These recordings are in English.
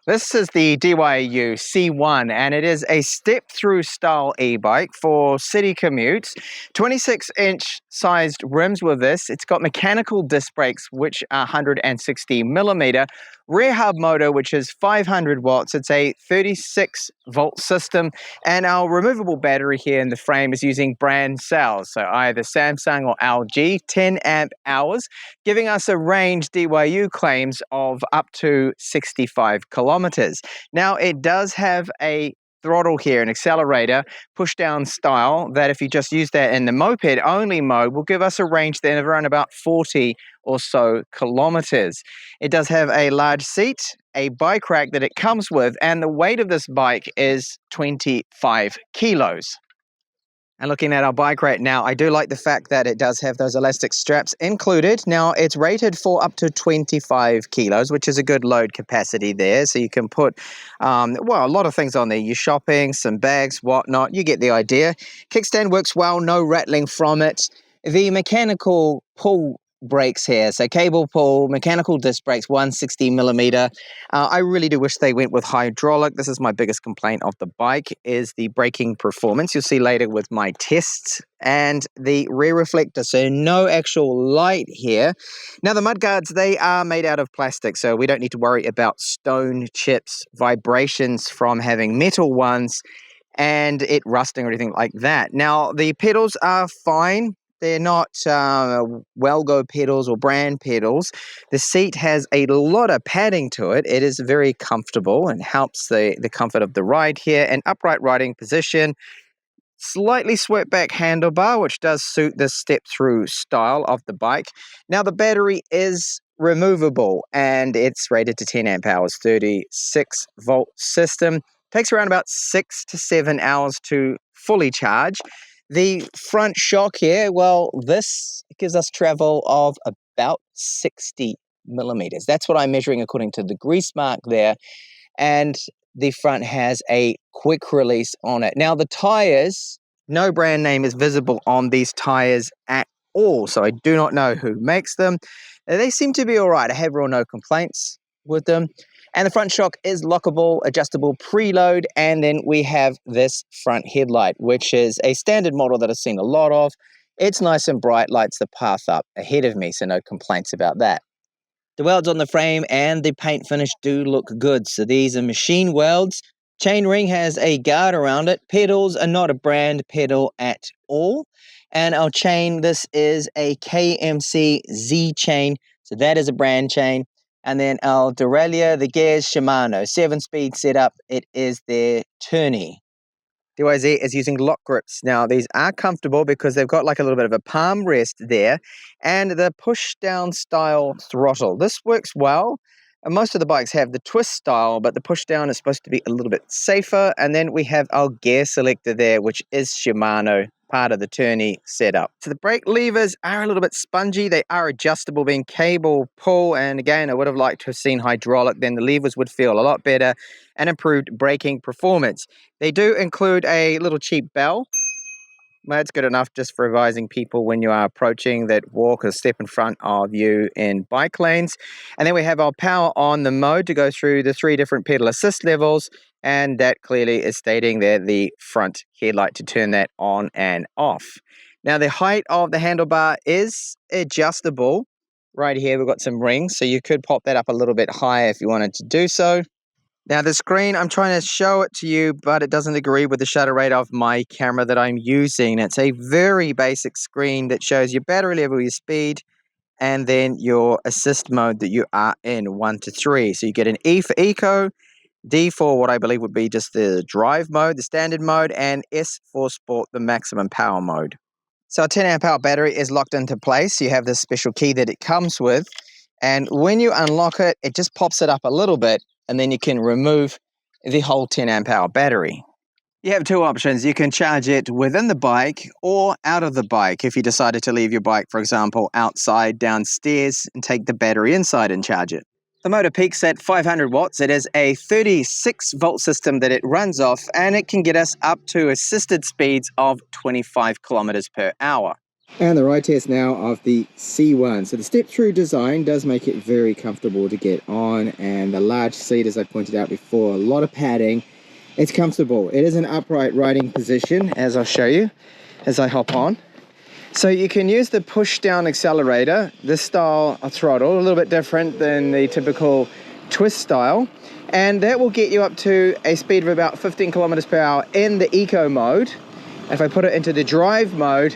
This is the DYU C1 and it is a step-through style e-bike for city commutes. 26-inch sized rims with this. It's got mechanical disc brakes which are 160 millimeter, rear hub motor which is 500 watts. It's a 36 volt system, and our removable battery here in the frame is using brand cells, so either Samsung or LG, 10 amp hours, giving us a range DYU claims of up to 65 kilometers. Now it does have a throttle here, an accelerator, push down style, that if you just use that in the moped only mode will give us a range then of around about 40 or so kilometers. It does have a large seat, a bike rack that it comes with, and the weight of this bike is 25 kilos. And looking at our bike right now, I do like the fact that it does have those elastic straps included. Now, it's rated for up to 25 kilos, which is a good load capacity there. So you can put, a lot of things on there. Your shopping, some bags, whatnot. You get the idea. Kickstand works well, no rattling from it. The mechanical pull brakes here, so cable pull, mechanical disc brakes, 160 millimeter. I really do wish they went with hydraulic. This is my biggest complaint of the bike, is the braking performance. You'll see later with my tests. And the rear reflector, so no actual light here. Now the mudguards, they are made out of plastic, so we don't need to worry about stone chips, vibrations from having metal ones, and it rusting or anything like that. Now the pedals are fine. They're not Welgo pedals or brand pedals. The seat has a lot of padding to it. It is very comfortable and helps the comfort of the ride here. An upright riding position, slightly swept back handlebar, which does suit the step-through style of the bike. Now the battery is removable and it's rated to 10 amp hours, 36 volt system. Takes around about 6 to 7 hours to fully charge. The front shock here, well, this gives us travel of about 60 millimeters. That's what I'm measuring according to the grease mark there. And the front has a quick release on it. Now the tires, no brand name is visible on these tires at all. So I do not know who makes them. They seem to be all right. I have real no complaints with them. And the front shock is lockable, adjustable preload. And then we have this front headlight, which is a standard model that I've seen a lot of. It's nice and bright, lights the path up ahead of me, so no complaints about that. The welds on the frame and the paint finish do look good. So these are machine welds. Chainring has a guard around it. Pedals are not a brand pedal at all. And our chain, this is a KMC Z chain. So that is a brand chain. And then our derailleur, the gears, Shimano, 7-speed setup. It is their tourney. DYZ is using lock grips. Now, these are comfortable because they've got like a little bit of a palm rest there. And the push-down style throttle. This works well. And most of the bikes have the twist style, but the push-down is supposed to be a little bit safer. And then we have our gear selector there, which is Shimano, part of the tourney setup. So the brake levers are a little bit spongy. They are adjustable, being cable pull. And again, I would have liked to have seen hydraulic. Then the levers would feel a lot better and improved braking performance. They do include a little cheap bell. Well, that's good enough just for advising people when you are approaching that walk or step in front of you in bike lanes. And then we have our power on the mode to go through the 3 different pedal assist levels. And that clearly is stating there the front headlight to turn that on and off. Now the height of the handlebar is adjustable. Right here we've got some rings, so you could pop that up a little bit higher if you wanted to do so. Now the screen, I'm trying to show it to you, but it doesn't agree with the shutter rate of my camera that I'm using. It's a very basic screen that shows your battery level, your speed, and then your assist mode that you are in, 1 to 3. So you get an E for Eco, D for what I believe would be just the drive mode, the standard mode, and S for Sport, the maximum power mode. So a 10 amp hour battery is locked into place. You have this special key that it comes with, and when you unlock it, it just pops it up a little bit, and then you can remove the whole 10 amp hour battery. You have 2 options. You can charge it within the bike or out of the bike if you decided to leave your bike, for example, outside, downstairs, and take the battery inside and charge it. The motor peaks at 500 watts. It is a 36 volt system that it runs off, and it can get us up to assisted speeds of 25 kilometers per hour. And the ride test now of the C1. So the step-through design does make it very comfortable to get on, and the large seat, as I pointed out before, a lot of padding. It's comfortable. It is an upright riding position, as I'll show you as I hop on. So you can use the push-down accelerator, this style of throttle, a little bit different than the typical twist style, and that will get you up to a speed of about 15 kilometers per hour in the eco mode. If I put it into the drive mode,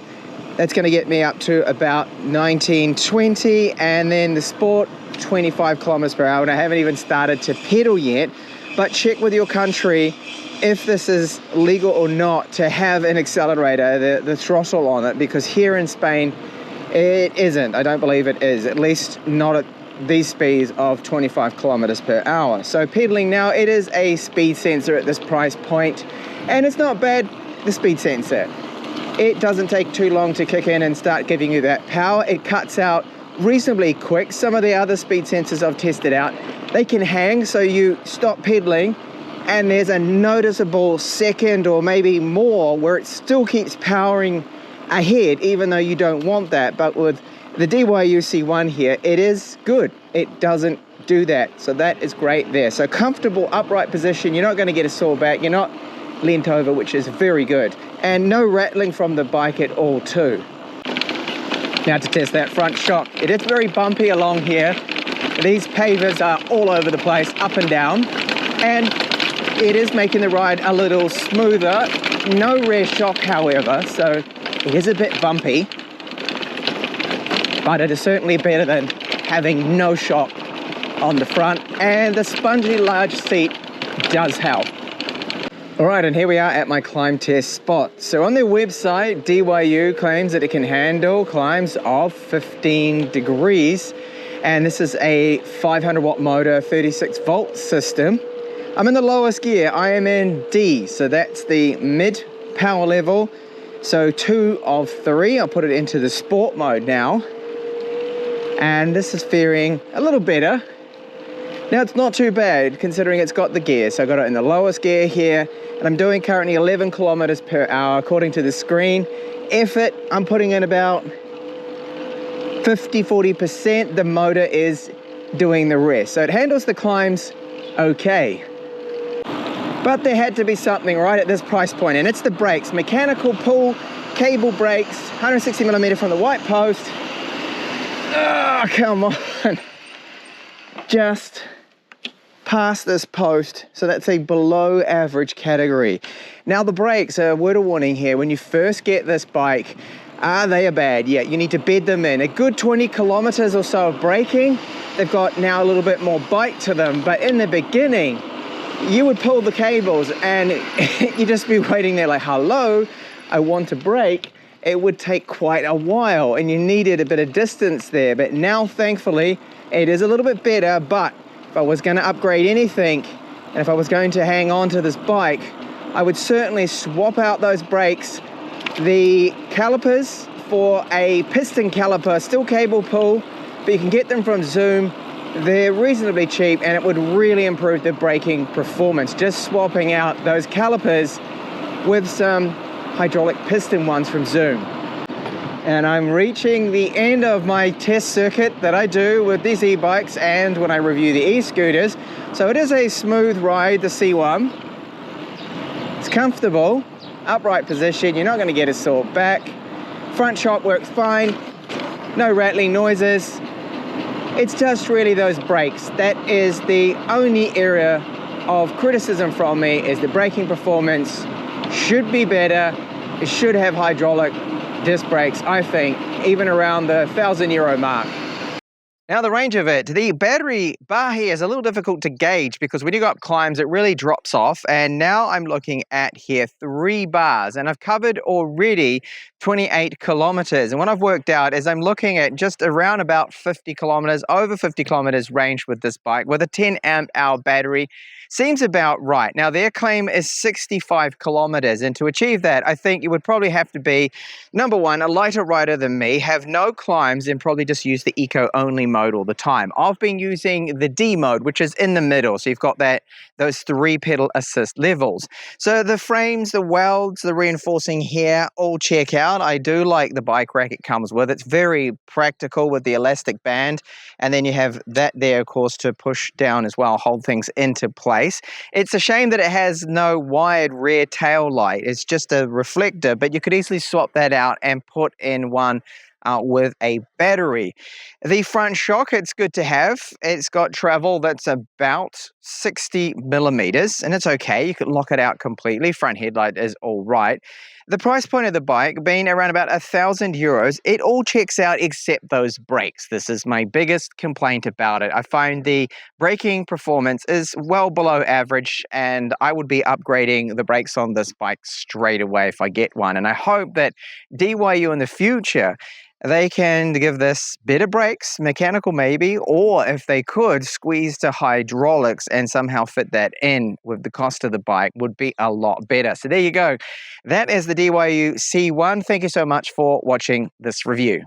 that's going to get me up to about 19, 20, and then the sport 25 kilometers per hour. And I haven't even started to pedal yet, but check with your country if this is legal or not to have an accelerator, the throttle on it, because here in Spain it isn't. I don't believe it is, at least not at these speeds of 25 kilometers per hour. So pedaling now, it is a speed sensor at this price point, and it's not bad, the speed sensor. It doesn't take too long to kick in and start giving you that power. It cuts out reasonably quick. Some of the other speed sensors I've tested out, they can hang, so you stop pedaling and there's a noticeable second or maybe more where it still keeps powering ahead, even though you don't want that. But with the DYU C1 here, it is good. It doesn't do that, so that is great there. So comfortable upright position, you're not going to get a sore back, you're not leant over, which is very good, and no rattling from the bike at all too. Now to test that front shock, it is very bumpy along here. These pavers are all over the place, up and down, and it is making the ride a little smoother. No rear shock, however, so it is a bit bumpy, but it is certainly better than having no shock on the front, and the spongy large seat does help. Alright, and here we are at my climb test spot. So on their website, DYU claims that it can handle climbs of 15 degrees, and this is a 500 watt motor, 36 volt system. I'm in the lowest gear. I am in D, so that's the mid power level. So 2 of 3. I'll put it into the sport mode now, and this is faring a little better. Now it's not too bad considering it's got the gear. So I got it in the lowest gear here, and I'm doing currently 11 kilometers per hour according to the screen. Effort, I'm putting in about 50-40%. The motor is doing the rest. So it handles the climbs okay. But there had to be something right at this price point, and it's the brakes. Mechanical pull, cable brakes, 160 millimeter from the white post. Oh, come on. Just past this post, so that's a below average category. Now the brakes, a word of warning here, when you first get this bike, they are bad. Yeah, you need to bed them in. A good 20 kilometers or so of braking. They've got now a little bit more bite to them, but in the beginning, you would pull the cables and you'd just be waiting there like, hello, I want to brake. It would take quite a while and you needed a bit of distance there. But now, thankfully, it is a little bit better. But if I was going to upgrade anything, and if I was going to hang on to this bike, I would certainly swap out those brakes, the calipers for a piston caliper, still cable pull, but you can get them from Zoom. They're reasonably cheap and it would really improve the braking performance, just swapping out those calipers with some hydraulic piston ones from Zoom. And I'm reaching the end of my test circuit that I do with these e-bikes and when I review the e-scooters. So it is a smooth ride, the C1. It's comfortable, upright position, you're not going to get a sore back. Front shock works fine, no rattling noises. It's just really those brakes. That is the only area of criticism from me, is the braking performance should be better. It should have hydraulic disc brakes, I think, even around the €1,000 mark. Now the range of it, the battery bar here is a little difficult to gauge because when you go up climbs it really drops off, and now I'm looking at here 3 bars and I've covered already 28 kilometers, and what I've worked out is I'm looking at just around about 50 kilometers, over 50 kilometers range with this bike with a 10 amp hour battery. Seems about right. Now their claim is 65 kilometers, and to achieve that I think you would probably have to be, number one, a lighter rider than me, have no climbs and probably just use the eco only mode mode all the time. I've been using the D mode, which is in the middle. So you've got those 3-pedal assist levels. So the frames, the welds, the reinforcing here, all check out. I do like the bike rack it comes with. It's very practical with the elastic band. And then you have that there, of course, to push down as well, hold things into place. It's a shame that it has no wired rear tail light. It's just a reflector, but you could easily swap that out and put in one with a battery. The front shock, it's good to have. It's got travel that's about 60 millimeters, and it's okay. You could lock it out completely. Front headlight is all right. The price point of the bike being around about €1,000, it all checks out except those brakes. This is my biggest complaint about it. I find the braking performance is well below average, and I would be upgrading the brakes on this bike straight away if I get one. And I hope that DYU in the future, they can give this better brakes, mechanical maybe, or if they could, squeeze to hydraulics and somehow fit that in with the cost of the bike would be a lot better. So there you go. That is the DYU C1. Thank you so much for watching this review.